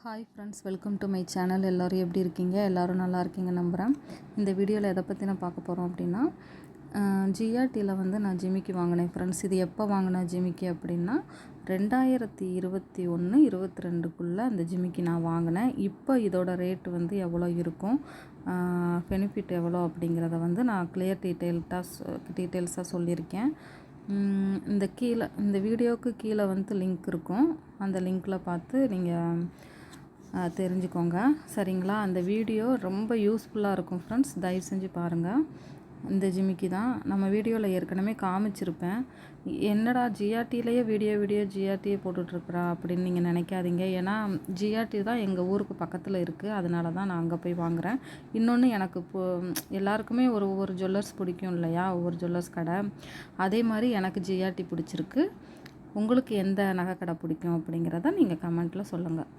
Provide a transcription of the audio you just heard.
Hi friends, welcome to my channel. எல்லோரும் எப்படி இருக்கீங்க? எல்லோரும் நல்லா இருக்கீங்க நம்புகிறேன். இந்த வீடியோவில் எதை பற்றி நான் பார்க்க போகிறோம் அப்படின்னா, ஜிஆர்டியில் வந்து நான் ஜிமிக்கி வாங்கினேன் ஃப்ரெண்ட்ஸ். இது எப்போ வாங்கினேன் ஜிமிக்கி அப்படின்னா 2021, 22க்குள்ளே அந்த ஜிமிக்கி நான் வாங்கினேன். இப்போ இதோட ரேட்டு வந்து எவ்வளோ இருக்கும், பெனிஃபிட் எவ்வளோ அப்படிங்கிறத வந்து நான் கிளியர் டீட்டெயில்ஸாக சொல்லியிருக்கேன். இந்த வீடியோவுக்கு கீழே வந்து லிங்க் இருக்கும். அந்த லிங்க்கில் பார்த்து நீங்கள் தெரிஞ்சுக்கோங்க, சரிங்களா? அந்த வீடியோ ரொம்ப யூஸ்ஃபுல்லாக இருக்கும் ஃப்ரெண்ட்ஸ், தயவு செஞ்சு பாருங்கள். இந்த ஜிமிக்கி தான் நம்ம வீடியோவில் ஏற்கனவே காமிச்சிருப்பேன். என்னடா ஜிஆர்டிலேயே வீடியோ ஜிஆர்டியே போட்டுட்ருக்குறா அப்படின்னு நீங்கள் நினைக்காதீங்க. ஏன்னா ஜிஆர்டி தான் எங்கள் ஊருக்கு பக்கத்தில் இருக்குது, அதனால தான் நான் அங்கே போய் வாங்குகிறேன். இன்னொன்று, எனக்கு எல்லாருக்குமே ஒவ்வொரு ஜுவல்லர்ஸ் பிடிக்கும் இல்லையா, ஒவ்வொரு ஜுவல்லர்ஸ் கடை. அதே மாதிரி எனக்கு ஜிஆர்டி பிடிச்சிருக்கு. உங்களுக்கு எந்த நகை கடை பிடிக்கும் அப்படிங்கிறத நீங்கள் கமெண்ட்டில் சொல்லுங்கள்.